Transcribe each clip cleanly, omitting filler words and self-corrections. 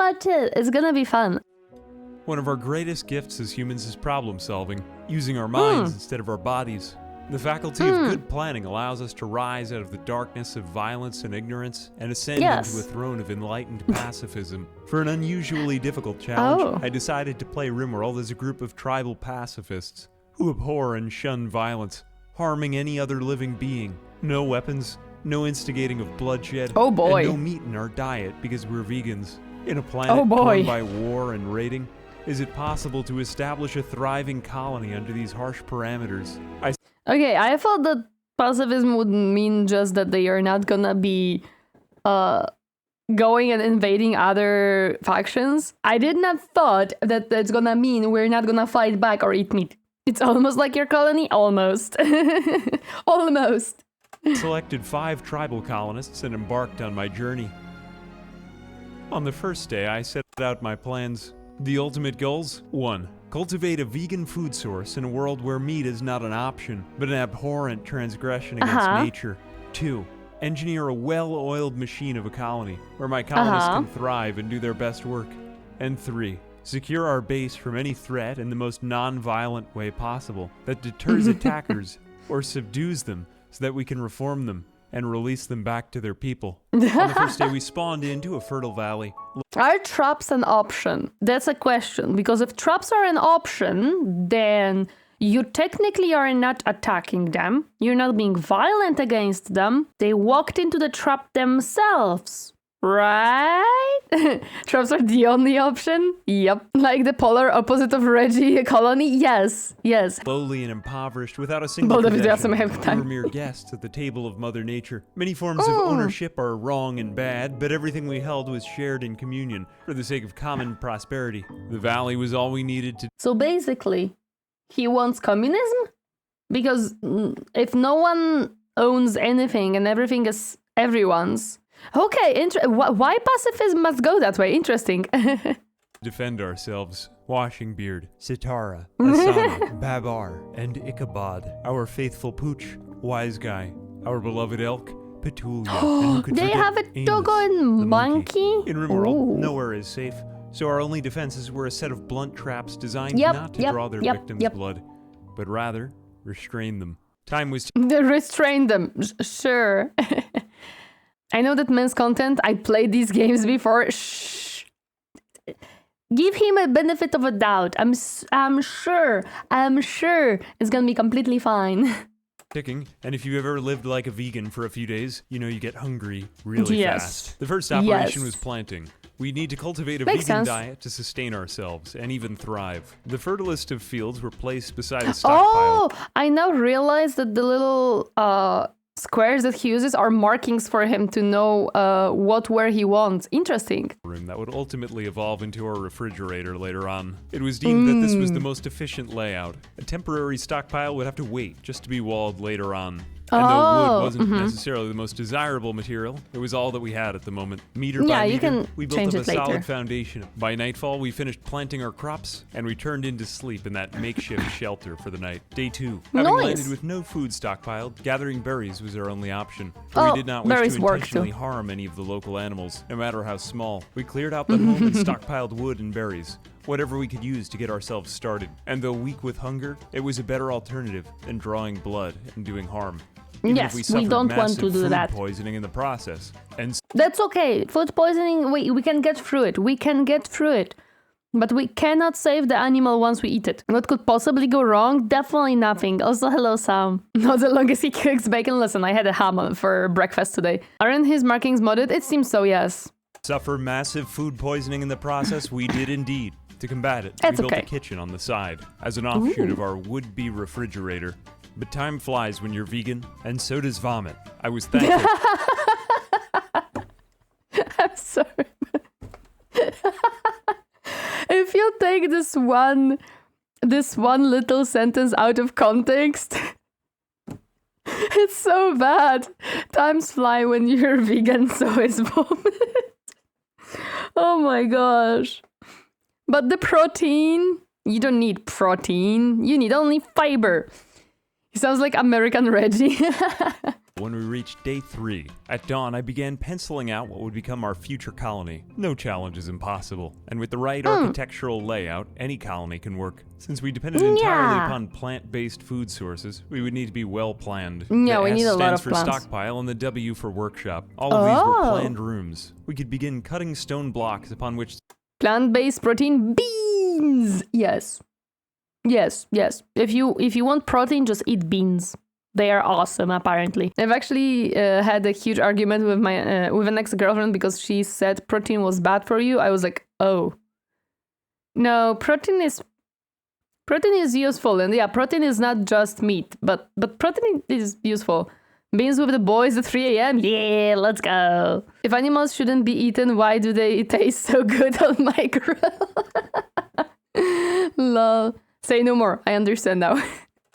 watch it. It's gonna be fun. One of our greatest gifts as humans is problem solving, using our minds instead of our bodies. The faculty of good planning allows us to rise out of the darkness of violence and ignorance and ascend into a throne of enlightened pacifism. For an unusually difficult challenge, I decided to play Rimworld as a group of tribal pacifists who abhor and shun violence, harming any other living being. No weapons, no instigating of bloodshed, and no meat in our diet because we're vegans. In a planet torn by war and raiding, is it possible to establish a thriving colony under these harsh parameters? Okay, I thought that pacifism would mean just that they are not gonna be going and invading other factions. I did not thought that that's gonna mean we're not gonna fight back or eat meat. It's almost like your colony, almost. Almost. Selected 5 tribal colonists and embarked on my journey. On the first day, I set out my plans. The ultimate goals? 1. Cultivate a vegan food source in a world where meat is not an option, but an abhorrent transgression against nature. 2. Engineer a well-oiled machine of a colony, where my colonists can thrive and do their best work. And 3. Secure our base from any threat in the most non-violent way possible that deters attackers or subdues them so that we can reform them and release them back to their people. On the first day, we spawned into a fertile valley. Are traps an option? That's a question, because if traps are an option, then you technically are not attacking them. You're not being violent against them. They walked into the trap themselves, right? Traps are the only option? Yep. Like the polar opposite of Reggie colony? Yes. Lowly and impoverished, without a single possession, we were mere guests at the table of Mother Nature. Many forms of ownership are wrong and bad, but everything we held was shared in communion for the sake of common prosperity. The valley was all we needed to... So basically, he wants communism? Because if no one owns anything and everything is everyone's... Okay, why pacifism must go that way? Interesting. Defend ourselves. Washingbeard, Sitara, Asana, Babar, and Ichabod. Our faithful Pooch, Wise Guy. Our beloved Elk, Petulia. And who could they forget have a Amos, doggone the monkey? In Rimworld, nowhere is safe. So our only defenses were a set of blunt traps designed not to draw their victims' blood, but rather restrain them. Time was... Restrain them, sure. I know that men's content, I played these games before. Shh. Give him a benefit of a doubt. I'm sure it's gonna be completely fine. Ticking, and if you've ever lived like a vegan for a few days, you know you get hungry really fast. The first operation was planting. We need to cultivate a vegan diet to sustain ourselves and even thrive. The fertilest of fields were placed beside a stockpile. Oh, I now realize that the little squares that he uses are markings for him to know where he wants. Interesting. Room that would ultimately evolve into our refrigerator later on. It was deemed that this was the most efficient layout. A temporary stockpile would have to wait just to be walled later on. And though wood wasn't necessarily the most desirable material, it was all that we had at the moment. Meter by meter, we built up a solid foundation. By nightfall, we finished planting our crops, and we turned into sleep in that makeshift shelter for the night. Day 2. Having landed with no food stockpiled, gathering berries was our only option. We did not wish to intentionally harm any of the local animals, no matter how small. We cleared out the home and stockpiled wood and berries. Whatever we could use to get ourselves started. And though weak with hunger, it was a better alternative than drawing blood and doing harm. Even yes, we don't want to do that. Poisoning in the process. And that's okay. Food poisoning, we can get through it. We can get through it. But we cannot save the animal once we eat it. What could possibly go wrong? Definitely nothing. Also, hello, Sam. Not as long as he cooks bacon. Listen, I had a ham for breakfast today. Aren't his markings modded? It seems so, yes. Suffer massive food poisoning in the process? We did indeed. To combat it, we built a kitchen on the side as an offshoot of our would-be refrigerator. But time flies when you're vegan, and so does vomit. I was thankful. I'm sorry. If you take this one little sentence out of context, it's so bad. Times fly when you're vegan, so is vomit. Oh my gosh. But the protein, you don't need protein. You need only fiber. He sounds like American Reggie. When we reached day 3, at dawn I began penciling out what would become our future colony. No challenge is impossible, and with the right architectural layout, any colony can work. Since we depended entirely upon plant-based food sources, we would need to be well planned. Yeah, we the S need a lot stands of for plants. stockpile and the W for workshop. All of these were planned rooms. We could begin cutting stone blocks upon which Plant-based protein beans. Yes. Yes, yes. If you want protein, just eat beans. They are awesome, apparently. I've actually had a huge argument with my with an ex-girlfriend because she said protein was bad for you. I was like, oh, no, protein is useful, and yeah, protein is not just meat, but protein is useful. Beans with the boys at 3 a.m. Yeah, let's go. If animals shouldn't be eaten, why do they taste so good on my grill? Lol. Say no more. I understand now.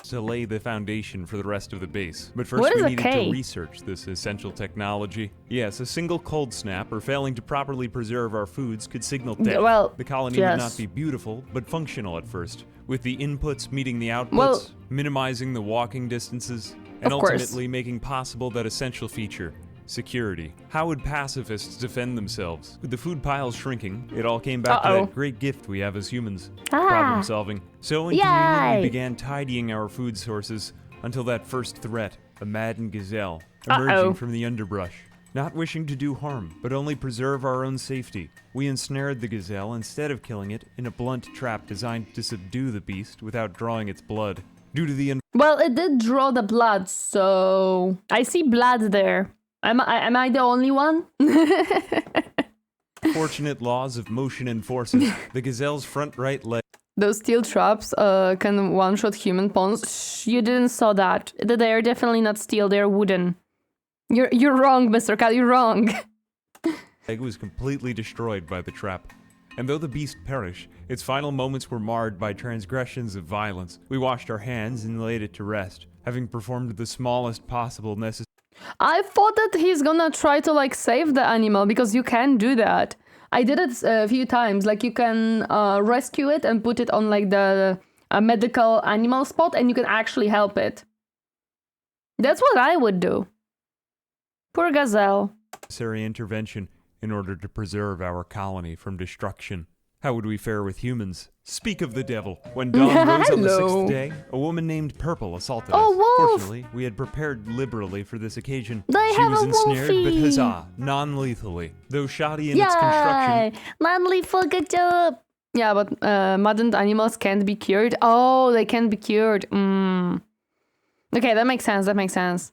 to lay the foundation for the rest of the base. But first we needed to research this essential technology. Yes, a single cold snap or failing to properly preserve our foods could signal death. Well, the colony would not be beautiful, but functional at first, with the inputs meeting the outputs, minimizing the walking distances, and ultimately making possible that essential feature, security. How would pacifists defend themselves? With the food piles shrinking, it all came back to that great gift we have as humans, problem solving. So in communion, we began tidying our food sources until that first threat, a maddened gazelle, emerging from the underbrush. Not wishing to do harm, but only preserve our own safety, we ensnared the gazelle instead of killing it in a blunt trap designed to subdue the beast without drawing its blood. Due to the well, it did draw the blood, so I see blood there. Am I the only one? Fortunate laws of motion and forces, the gazelle's front right leg. Those steel traps can one-shot human pawns. Shh, you didn't saw that. They are definitely not steel, they're wooden. You're wrong, Mr. Cat, you're wrong. Leg was completely destroyed by the trap. And though the beast perished, its final moments were marred by transgressions of violence. We washed our hands and laid it to rest, having performed the smallest possible necessary. I thought that he's gonna try to like save the animal, because you can do that. I did it a few times, like you can rescue it and put it on like the medical animal spot and you can actually help it. That's what I would do. Poor gazelle. Necessary intervention in order to preserve our colony from destruction. How would we fare with humans? Speak of the devil. When dawn rose on the 6th day, a woman named Purple assaulted us. Wolf. Fortunately, we had prepared liberally for this occasion. She was ensnared, but huzzah, non-lethally. Though shoddy in its construction. Non-lethal, good job. Yeah, but maddened animals can't be cured. Oh, they can't be cured. Okay, that makes sense.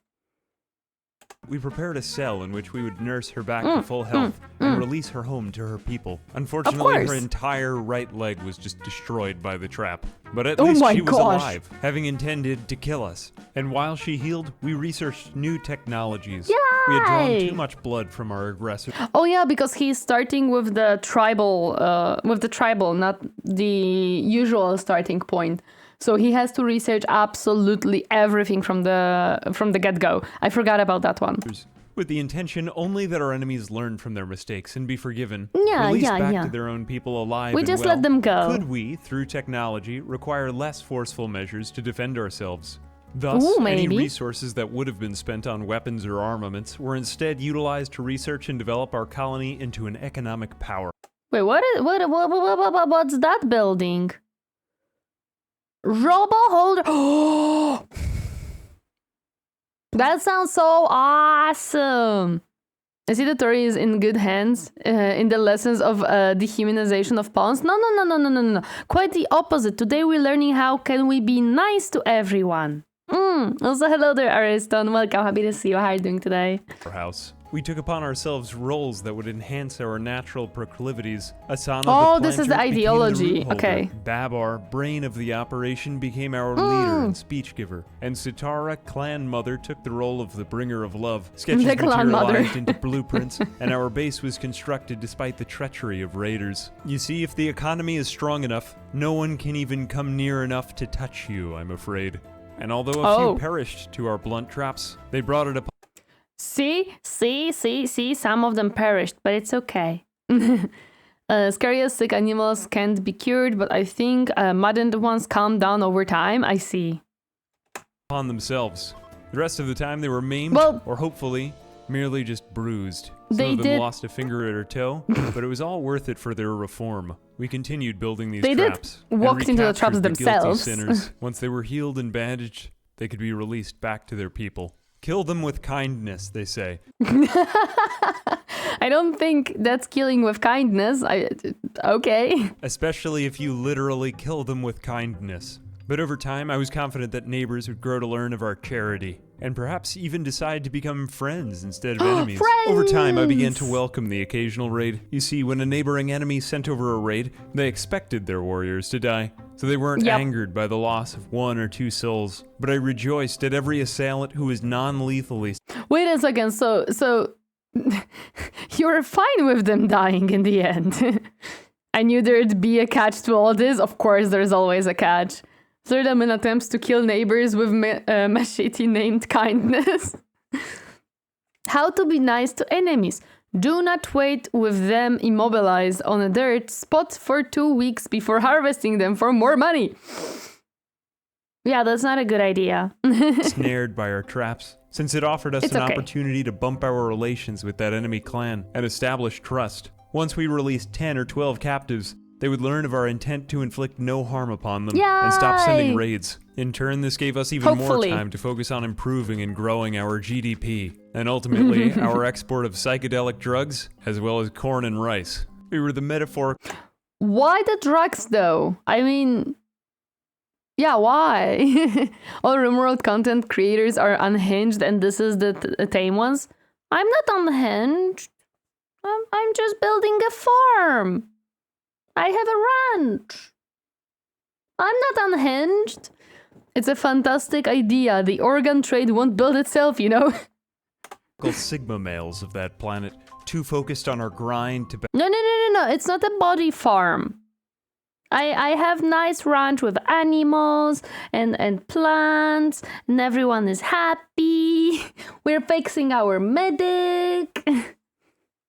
We prepared a cell in which we would nurse her back to full health and release her home to her people. Unfortunately, her entire right leg was just destroyed by the trap. But at least she was alive, having intended to kill us. And while she healed, we researched new technologies. We had drawn too much blood from our aggressor. Oh yeah, because he's starting with the tribal, not the usual starting point. So he has to research absolutely everything from the get-go. I forgot about that one. With the intention only that our enemies learn from their mistakes and be forgiven, released back to their own people alive we just let them go. Could we, through technology, require less forceful measures to defend ourselves? Thus, any resources that would have been spent on weapons or armaments were instead utilized to research and develop our colony into an economic power. Wait, what's that building? Robo holder. Oh, that sounds so awesome. I see the Tori is in good hands in the lessons of dehumanization of pawns. No. Quite the opposite. Today we're learning how can we be nice to everyone. Also, hello there, Ariston. Welcome. Happy to see you. How are you doing today? Our house. We took upon ourselves roles that would enhance our natural proclivities. Asana, this is the ideology. Okay. Babar, brain of the operation, became our leader and speech giver. And Sitara, clan mother, took the role of the bringer of love. Sketches materialized into blueprints, and our base was constructed despite the treachery of raiders. You see, if the economy is strong enough, no one can even come near enough to touch you, I'm afraid. And although a few perished to our blunt traps, they brought it upon. See, some of them perished, but it's okay. Scariest sick animals can't be cured, but I think maddened ones calm down over time. I see. On themselves. The rest of the time they were maimed, or hopefully merely just bruised. Some of them lost a finger or toe, but it was all worth it for their reform. We continued building these traps. They walked into the traps themselves. Sinners. Once they were healed and bandaged, they could be released back to their people. Kill them with kindness, they say. I don't think that's killing with kindness. Okay. Especially if you literally kill them with kindness. But over time, I was confident that neighbors would grow to learn of our charity, and perhaps even decide to become friends instead of enemies. Friends! Over time, I began to welcome the occasional raid. You see, when a neighboring enemy sent over a raid, they expected their warriors to die, so they weren't angered by the loss of 1 or 2 souls. But I rejoiced at every assailant who was non-lethally. Wait a second, so you were fine with them dying in the end. I knew there'd be a catch to all this. Of course, there's always a catch. Third them in attempts to kill neighbors with machete named kindness. How to be nice to enemies. Do not wait with them immobilized on a dirt spot for 2 weeks before harvesting them for more money. Yeah, that's not a good idea. Snared by our traps, since it offered us an opportunity to bump our relations with that enemy clan and establish trust. Once we released 10 or 12 captives, they would learn of our intent to inflict no harm upon them and stop sending raids. In turn, this gave us even more time to focus on improving and growing our GDP, and ultimately our export of psychedelic drugs, as well as corn and rice. We were the metaphor. Why the drugs, though? I mean, yeah, why? All Rimworld content creators are unhinged, and this is the tame ones. I'm not unhinged. I'm just building a farm. I have a ranch. I'm not unhinged. It's a fantastic idea. The organ trade won't build itself, you know? Sigma males of that planet, too focused on our grind to... No. It's not a body farm. I have nice ranch with animals and plants, and everyone is happy. We're fixing our medic.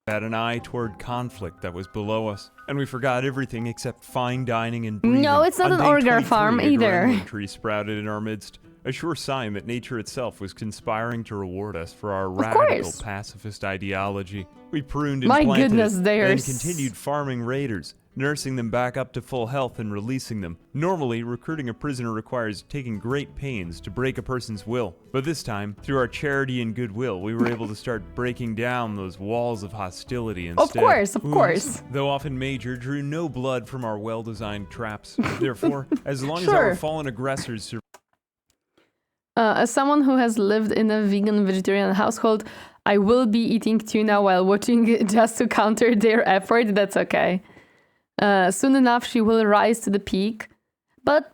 Had an eye toward conflict that was below us, and we forgot everything except fine dining and breathing. No, it's not an orgar farm either. A tree sprouted in our midst, a sure sign that nature itself was conspiring to reward us for our radical pacifist ideology. We pruned and planted it, then continued farming raiders, nursing them back up to full health and releasing them. Normally, recruiting a prisoner requires taking great pains to break a person's will, but this time, through our charity and goodwill, we were able to start breaking down those walls of hostility instead. Of course. Though often major, drew no blood from our well-designed traps. Therefore, as long as our fallen aggressors survived... As someone who has lived in a vegan-vegetarian household, I will be eating tuna while watching just to counter their effort. That's okay. Soon enough, she will rise to the peak. But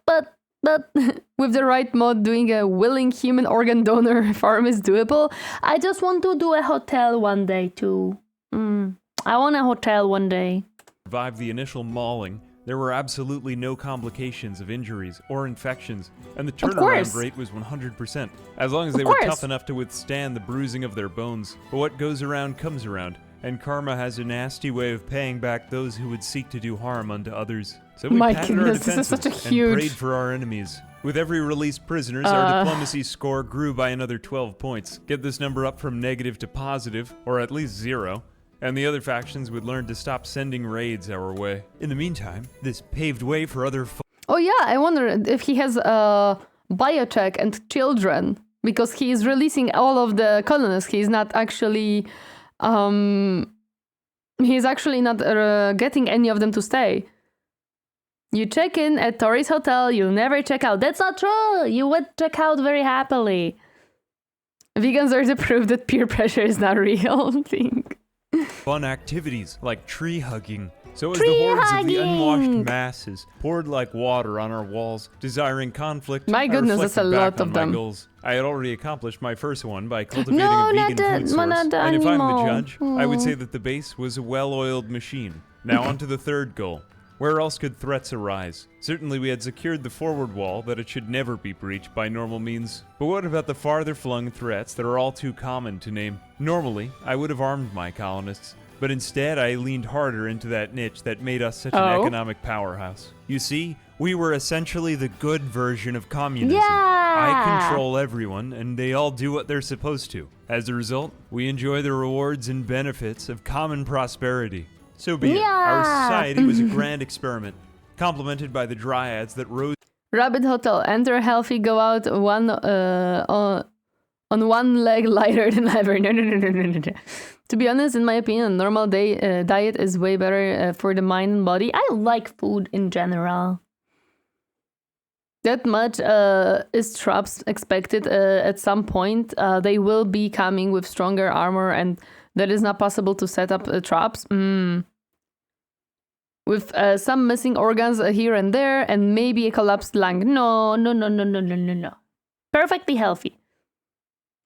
with the right mod, doing a willing human organ donor farm is doable. I just want to do a hotel one day, too. I want a hotel one day. Survived the initial mauling. There were absolutely no complications of injuries or infections, and the turnaround rate was 100%, as long as they were tough enough to withstand the bruising of their bones. But what goes around comes around, and karma has a nasty way of paying back those who would seek to do harm unto others. So we patted our defenses and prayed for our enemies. With every released prisoners, our diplomacy score grew by another 12 points. Get this number up from negative to positive, or at least 0. And the other factions would learn to stop sending raids our way. In the meantime, this paved way for other... Oh yeah, I wonder if he has biotech and children, because he is releasing all of the colonists. He's not actually... he's actually not getting any of them to stay. You check in at Tori's hotel, you never check out. That's not true! You would check out very happily. Vegans are the proof that peer pressure is not a real thing. Fun activities like tree hugging. So as the hordes of the unwashed masses poured like water on our walls, desiring conflict, my goodness, that's a lot of them. Goals. I had already accomplished my first one by cultivating a vegan food source, and if I'm the judge, I would say that the base was a well-oiled machine. Now on to the third goal. Where else could threats arise? Certainly we had secured the forward wall that it should never be breached by normal means. But what about the farther flung threats that are all too common to name? Normally, I would have armed my colonists, but instead I leaned harder into that niche that made us such an economic powerhouse. You see, we were essentially the good version of communism. Yeah! I control everyone, and they all do what they're supposed to. As a result, we enjoy the rewards and benefits of common prosperity. So be it. Our society was a grand experiment, complemented by the dryads that rose... Rabbit Hotel. Enter healthy, go out on one leg lighter than ever. No. To be honest, in my opinion, a normal diet is way better for the mind and body. I like food in general. That much is traps expected at some point. They will be coming with stronger armor, and that is not possible to set up traps. With some missing organs here and there, and maybe a collapsed lung. No. Perfectly healthy.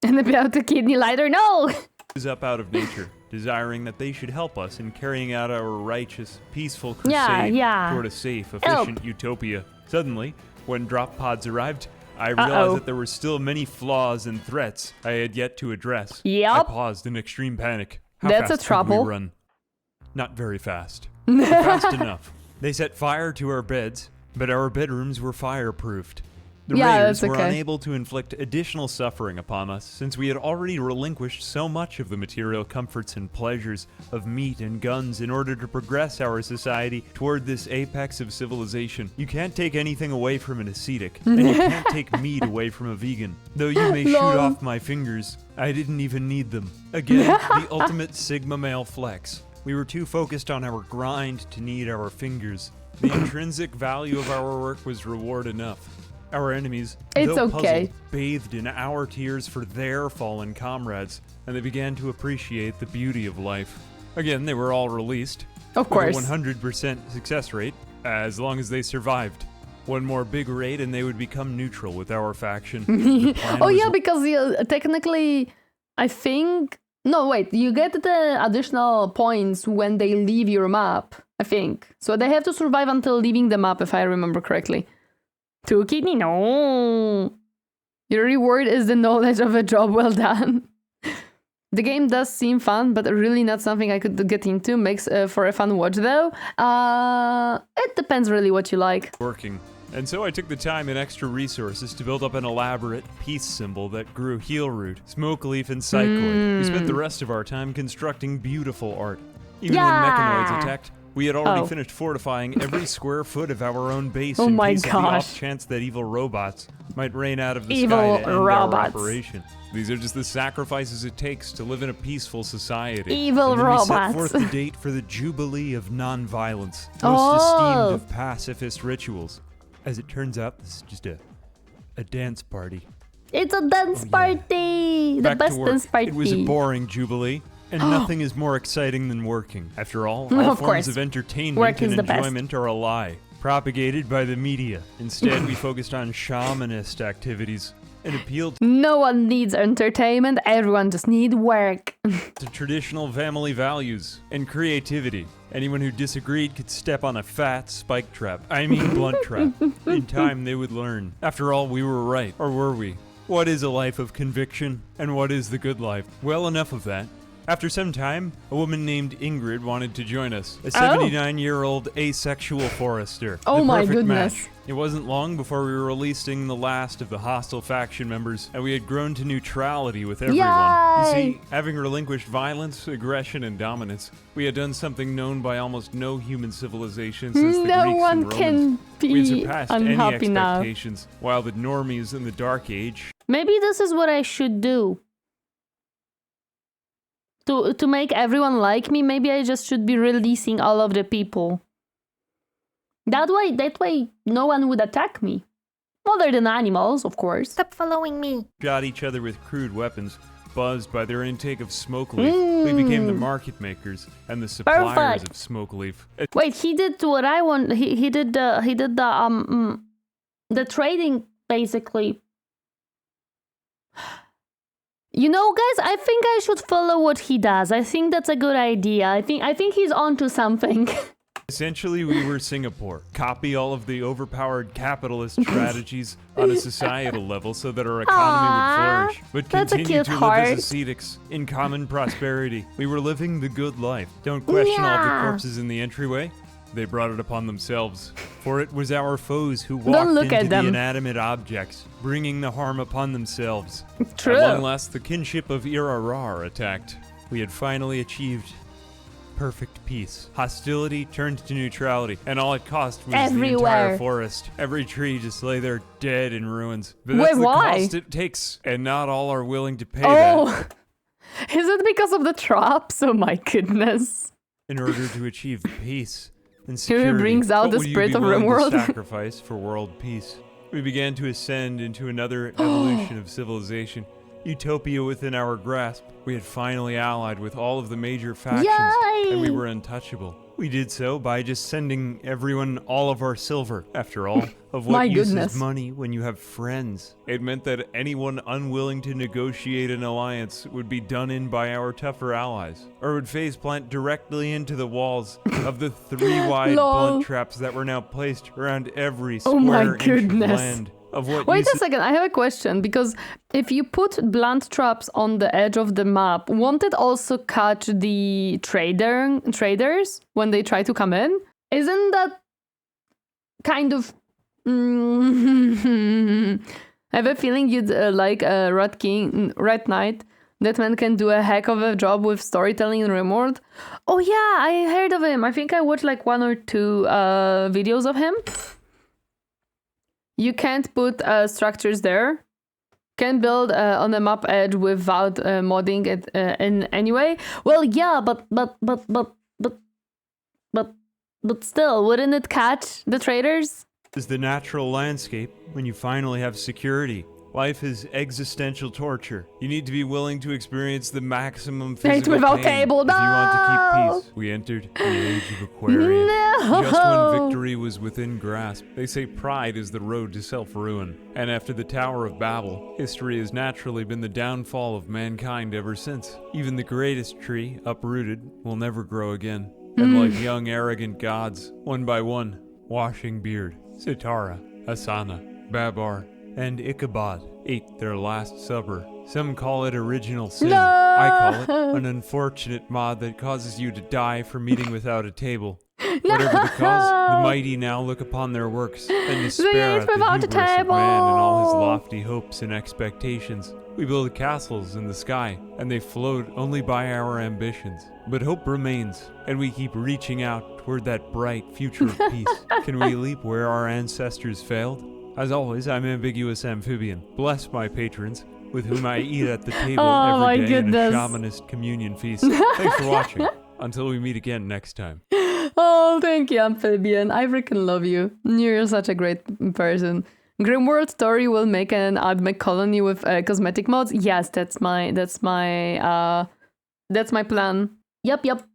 And about the kidney lighter, no! Is up out of nature, desiring that they should help us in carrying out our righteous, peaceful crusade toward a safe, efficient utopia. Suddenly, when drop pods arrived, I realized that there were still many flaws and threats I had yet to address. I paused in extreme panic. How That's fast a trouble. could we run? Not very fast. But fast enough. They set fire to our beds, but our bedrooms were fireproofed. The raiders were unable to inflict additional suffering upon us, since we had already relinquished so much of the material comforts and pleasures of meat and guns in order to progress our society toward this apex of civilization. You can't take anything away from an ascetic, and you can't take meat away from a vegan. Though you may shoot off my fingers, I didn't even need them. Again, the ultimate Sigma male flex. We were too focused on our grind to need our fingers. The intrinsic value of our work was reward enough. Our enemies, though puzzled, bathed in our tears for their fallen comrades, and they began to appreciate the beauty of life. Again, they were all released. Of course. With a 100% success rate, as long as they survived. One more big raid and they would become neutral with our faction. Because technically, I think... No, wait, you get the additional points when they leave your map, I think. So they have to survive until leaving the map, if I remember correctly. 2 kidney? No. Your reward is the knowledge of a job well done. The game does seem fun, but really not something I could get into. Makes for a fun watch, though. It depends really what you like. Working. And so I took the time and extra resources to build up an elaborate peace symbol that grew heel root, smoke leaf, and psychoid. We spent the rest of our time constructing beautiful art. Even when mechanoids attacked, we had already finished fortifying every square foot of our own base in case of the off chance that evil robots might rain out of the sky to end our operation. These are just the sacrifices it takes to live in a peaceful society. Evil robots. We set forth the date for the Jubilee of Non-Violence, most esteemed of pacifist rituals. As it turns out, this is just a dance party. It's a dance party! The best dance party. It was a boring Jubilee. And nothing is more exciting than working. After all forms of entertainment and enjoyment are a lie, propagated by the media. Instead, we focused on shamanist activities and appealed to... No one needs entertainment, everyone just needs work. to traditional family values and creativity. Anyone who disagreed could step on a fat spike trap. I mean blunt trap. In time, they would learn. After all, we were right. Or were we? What is a life of conviction? And what is the good life? Well, enough of that. After some time, a woman named Ingrid wanted to join us. A 79-year-old asexual forester. Oh my goodness. Match. It wasn't long before we were releasing the last of the hostile faction members, and we had grown to neutrality with everyone. Yay! You see, having relinquished violence, aggression, and dominance, we had done something known by almost no human civilization since the Greeks and Romans. Can be we had surpassed any now. expectations, while the normies in the Dark Age... Maybe this is what I should do. To make everyone like me, maybe I just should be releasing all of the people. That way, no one would attack me. Other than animals, of course. Stop following me. Shot each other with crude weapons, buzzed by their intake of smoke leaf. We became the market makers and the suppliers of smoke leaf. Wait, he did what I want. He did the trading basically. You know, guys, I think I should follow what he does. I think that's a good idea. I think he's onto something. Essentially, we were Singapore. Copy all of the overpowered capitalist strategies on a societal level so that our economy would flourish. But continue to live as ascetics in common prosperity. We were living the good life. Don't question all the corpses in the entryway. They brought it upon themselves. For it was our foes who walked look into at the them. inanimate objects, bringing the harm upon themselves. True. At long last, the kinship of Irarar attacked. We had finally achieved perfect peace. Hostility turned to neutrality, and all it cost was the Everywhere. entire forest. Every tree just lay there dead in ruins. But Wait, that's the why? cost it takes, and not all are willing to pay that. Oh, is it because of the traps? Oh my goodness. In order to achieve peace and Here security, brings out what the would you spirit be of willing to Rimworld. sacrifice for world peace? We began to ascend into another evolution of civilization, utopia within our grasp. We had finally allied with all of the major factions, and we Yay! were untouchable. We did so by just sending everyone all of our silver. After all, of what My use goodness. is money when you have friends? It meant that anyone unwilling to negotiate an alliance would be done in by our tougher allies, or would phase plant directly into the walls of the 3 wide Lol. blunt traps that were now placed around every Oh my square inch of goodness. land. Of what Wait use a second, I have a question, because if you put blunt traps on the edge of the map, won't it also catch the traders when they try to come in? Isn't that kind of... I have a feeling you'd like a Red Knight. That man can do a heck of a job with storytelling in Rimworld. Oh yeah, I heard of him. I think I watched like 1 or 2 videos of him. You can't put structures there. Can build on the map edge without modding it in any way. Well, yeah, but still, wouldn't it catch the traders? is the natural landscape when you finally have security. Life is existential torture. You need to be willing to experience the maximum physical without pain table, if you want to keep no! peace. We entered the age of Aquarius. No! Just when victory was within grasp. They say pride is the road to self-ruin. And after the Tower of Babel, history has naturally been the downfall of mankind ever since. Even the greatest tree, uprooted, will never grow again. And like young arrogant gods, one by one, Washing Beard, Sitara, Asana, Babar, and Ichabod ate their last supper. Some call it original sin. No! I call it an unfortunate mod that causes you to die from eating without a table. Whatever the cause, the mighty now look upon their works and despair at the without a hubris of man and all his table. lofty hopes and expectations. We build castles in the sky, and they float only by our ambitions. But hope remains, and we keep reaching out toward that bright future of peace. Can we leap where our ancestors failed? As always, I'm AmbiguousAmphibian. Bless my patrons, with whom I eat at the table Oh my every day in a goodness. shamanist communion feast. Thanks for watching. Until we meet again next time. Oh, thank you, Amphibian. I freaking love you. You're such a great person. Grimworld story will make an admech colony with cosmetic mods. Yes, that's my plan. Yep.